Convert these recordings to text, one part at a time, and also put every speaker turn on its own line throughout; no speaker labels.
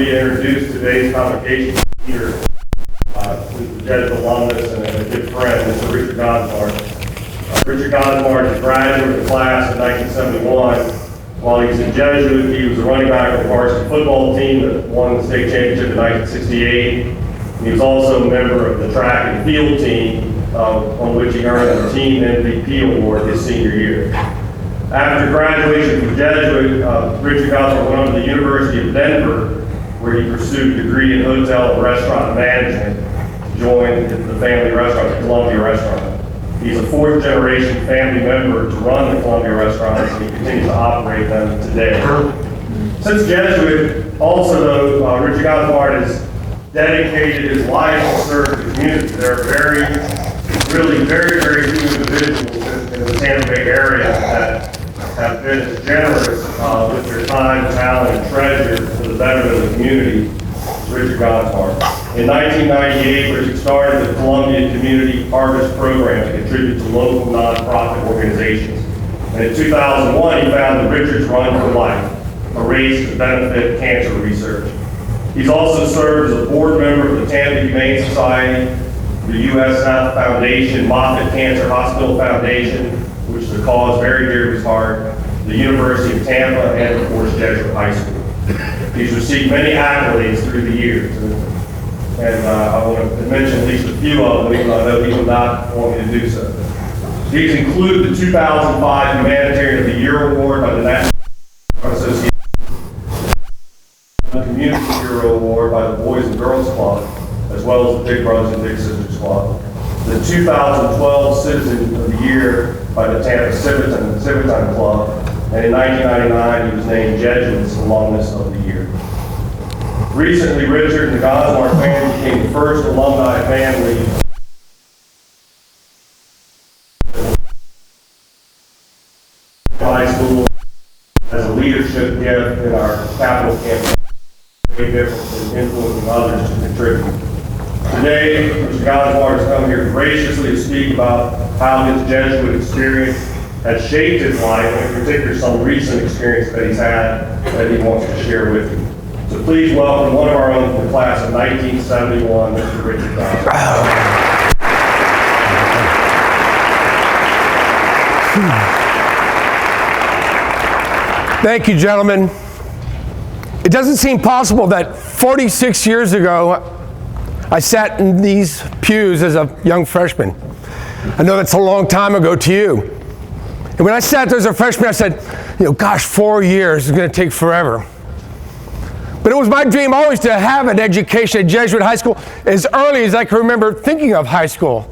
to introduce today's Convocation leader, who's a Jesuit alumnus and a good friend, Mr. Richard Gonzmart. Richard Gonzmart is a graduate of the class in 1971. While he was a Jesuit, he was a running back of the varsity football team that won the state championship in 1968. He was also a member of the track and field team, on which he earned the team MVP award his senior year. After graduation from Jesuit, Richard Gonzmart went on to the University of Denver, where he pursued a degree in hotel and restaurant management to join the family restaurant, the Columbia Restaurant. He's a fourth generation family member to run the Columbia restaurants, and he continues to operate them today. Since Jesuit, also though, Richard Gonzmart has dedicated his life to serve the community. There are really very few individuals in the Tampa Bay area that have been as generous with their time, talent, and treasure for the betterment of the community as Richard Gonzmart. In 1998, Richard started the Columbia Community Harvest Program to contribute to local nonprofit organizations. And in 2001, he founded Richard's Run for Life, a race to benefit cancer research. He's also served as a board member of the Tampa Humane Society, the U.S. South Foundation, Moffitt Cancer Hospital Foundation, which is a cause very dear to his heart, the University of Tampa, and of course, Jesuit High School. He's received many accolades through the years. And I want to mention at least a few of them, even though I know he will not want me to do so. These include the 2005 Humanitarian of the Year Award by the National Association, the Community Hero Award by the Boys and Girls Club, as well as the Big Brothers and Big Sisters Club, the 2012 Citizen of the Year by the Tampa Civitan Club, and in 1999 he was named Jesuit's Alumnus of the Year. Recently, Richard and the Gonzmart family became the first alumni family high school as a leadership gift in our capital campaign, very different in influencing others to contribute. Today, Mr. Gonzmart has come here graciously to speak about how his Jesuit experience has shaped his life, and in particular some recent experience that he's had that he wants to share with you. So please welcome one of our own from the class of 1971, Mr. Richard Gonzmart.
Thank you, gentlemen. It doesn't seem possible that 46 years ago, I sat in these pews as a young freshman. I know that's a long time ago to you. And when I sat there as a freshman, I said, gosh, 4 years is going to take forever. But it was my dream always to have an education at Jesuit High School as early as I can remember thinking of high school.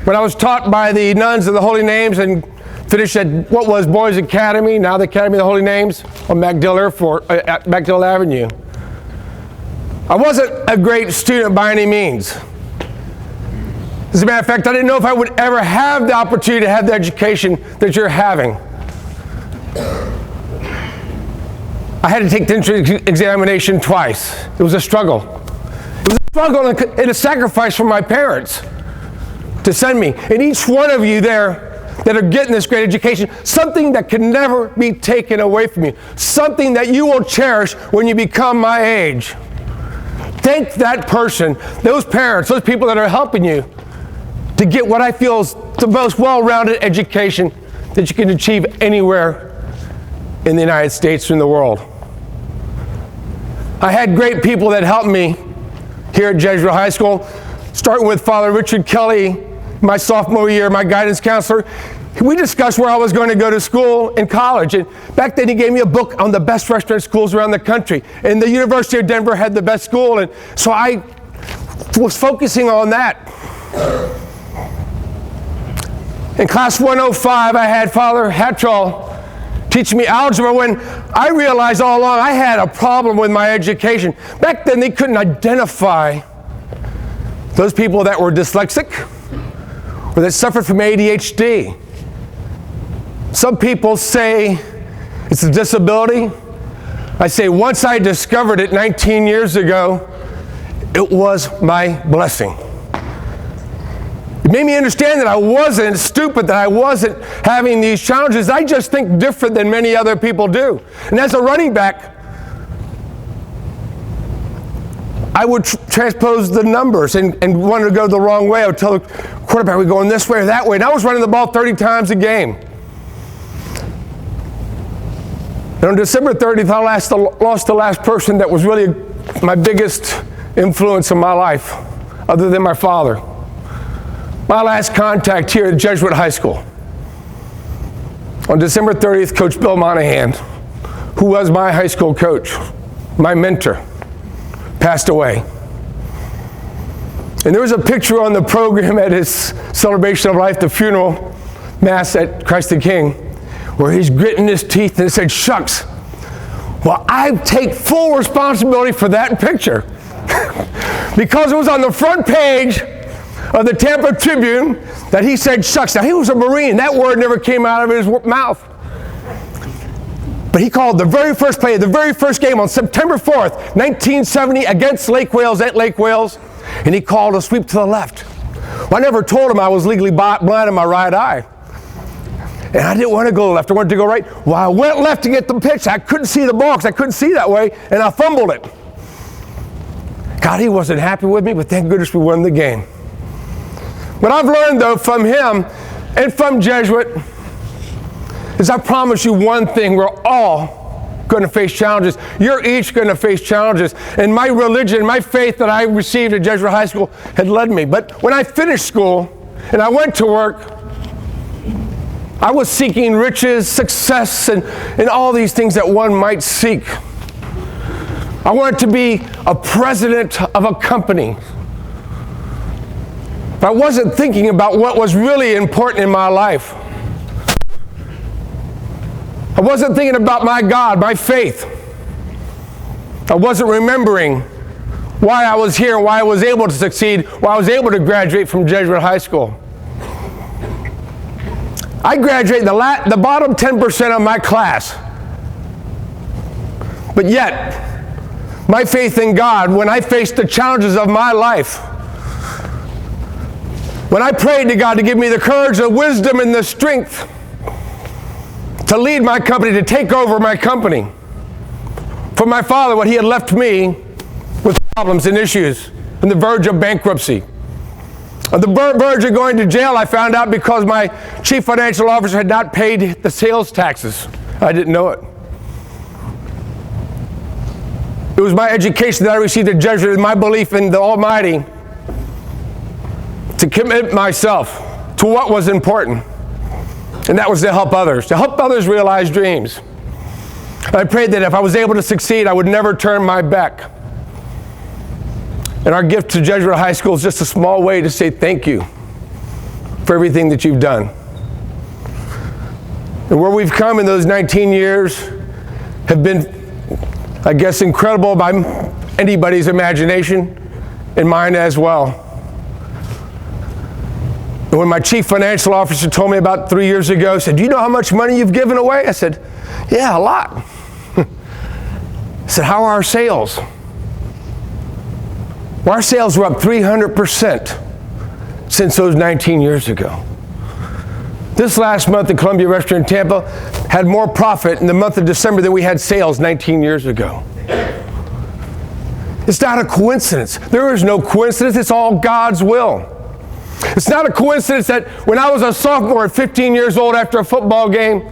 When I was taught by the nuns of the Holy Names and finished at what was Boys Academy, now the Academy of the Holy Names on MacDill Avenue. I wasn't a great student by any means. As a matter of fact, I didn't know if I would ever have the opportunity to have the education that you're having. I had to take the entrance examination twice. It was a struggle. It was a struggle and a sacrifice from my parents to send me. And each one of you there that are getting this great education, something that can never be taken away from you, something that you will cherish when you become my age. Thank that person, those parents, those people that are helping you to get what I feel is the most well-rounded education that you can achieve anywhere in the United States or in the world. I had great people that helped me here at Jesuit High School, starting with Father Richard Kelly, my sophomore year, my guidance counselor. We discussed where I was going to go to school in college, and back then he gave me a book on the best freshman schools around the country, and the University of Denver had the best school, and so I was focusing on that. In class 105, I had Father Hattrall teaching me algebra when I realized all along I had a problem with my education. Back then they couldn't identify those people that were dyslexic or that suffered from ADHD. Some people say it's a disability. I say once I discovered it 19 years ago, it was my blessing. It made me understand that I wasn't stupid, that I wasn't having these challenges. I just think different than many other people do. And as a running back, I would transpose the numbers and wanted to go the wrong way. I would tell the quarterback, we're going this way or that way. And I was running the ball 30 times a game. And on December 30th, I lost the last person that was really my biggest influence in my life, other than my father. My last contact here at Jesuit High School. On December 30th, Coach Bill Monahan, who was my high school coach, my mentor, passed away. And there was a picture on the program at his celebration of life, the funeral mass at Christ the King, where he's gritting his teeth and it said, shucks, well, I take full responsibility for that picture. Because it was on the front page of the Tampa Tribune that he said, shucks. Now, he was a Marine. That word never came out of his mouth. But he called the very first play, the very first game on September 4th, 1970, against Lake Wales, at Lake Wales, and he called a sweep to the left. Well, I never told him I was legally blind in my right eye. And I didn't want to go left. I wanted to go right. Well, I went left to get the pitch. I couldn't see the ball because I couldn't see that way, and I fumbled it. God, he wasn't happy with me, but thank goodness we won the game. What I've learned, though, from him and from Jesuit is I promise you one thing, we're all going to face challenges. You're each going to face challenges. And my religion, my faith that I received at Jesuit High School had led me. But when I finished school and I went to work, I was seeking riches, success, and all these things that one might seek. I wanted to be a president of a company. But I wasn't thinking about what was really important in my life. I wasn't thinking about my God, my faith. I wasn't remembering why I was here, why I was able to succeed, why I was able to graduate from Jesuit High School. I graduated the bottom 10% of my class. But yet, my faith in God, when I faced the challenges of my life, when I prayed to God to give me the courage, the wisdom, and the strength to lead my company, to take over my company, for my father, what he had left me with problems and issues, on the verge of bankruptcy. On the verge of going to jail, I found out because my chief financial officer had not paid the sales taxes. I didn't know it. It was my education that I received at Jesuit and my belief in the Almighty to commit myself to what was important. And that was to help others realize dreams. I prayed that if I was able to succeed, I would never turn my back. And our gift to Jesuit High School is just a small way to say thank you for everything that you've done. And where we've come in those 19 years have been, I guess, incredible by anybody's imagination, and mine as well. And when my chief financial officer told me about 3 years ago, he said, do you know how much money you've given away? I said, yeah, a lot. I said, how are our sales? Well, our sales were up 300% since those 19 years ago. This last month, the Columbia Restaurant in Tampa had more profit in the month of December than we had sales 19 years ago. It's not a coincidence. There is no coincidence. It's all God's will. It's not a coincidence that when I was a sophomore at 15 years old after a football game,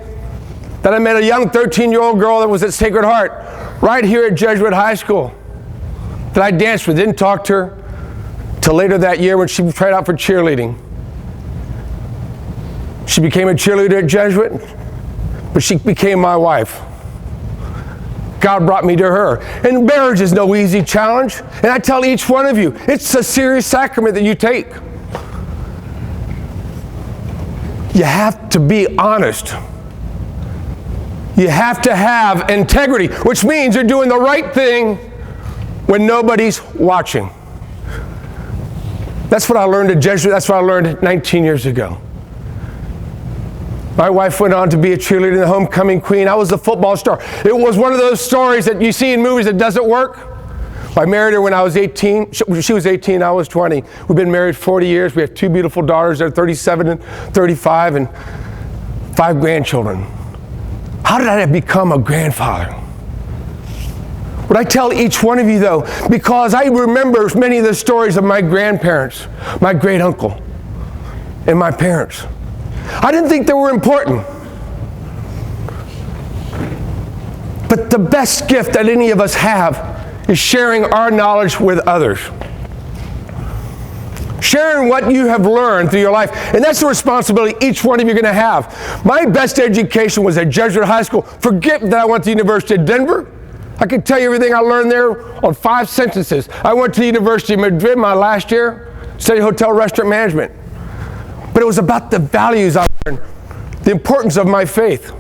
that I met a young 13-year-old girl that was at Sacred Heart right here at Jesuit High School that I danced with. Didn't talk to her till later that year when she tried out for cheerleading. She became a cheerleader at Jesuit, but she became my wife. God brought me to her. And marriage is no easy challenge. And I tell each one of you, it's a serious sacrament that you take. You have to be honest. You have to have integrity, which means you're doing the right thing when nobody's watching. That's what I learned at Jesuit. That's what I learned 19 years ago. My wife went on to be a cheerleader, the homecoming queen. I was a football star. It was one of those stories that you see in movies that doesn't work. I married her when I was 18. She was 18, I was 20. We've been married 40 years. We have 2 beautiful daughters. They're 37 and 35 and 5 grandchildren. How did I become a grandfather? What I tell each one of you, though, because I remember many of the stories of my grandparents, my great uncle, and my parents. I didn't think they were important. But the best gift that any of us have is sharing our knowledge with others. Sharing what you have learned through your life. And that's the responsibility each one of you are going to have. My best education was at Jesuit High School. Forget that I went to the University of Denver. I could tell you everything I learned there on 5 sentences. I went to the University of Madrid my last year, studied hotel restaurant management. But it was about the values I learned, the importance of my faith.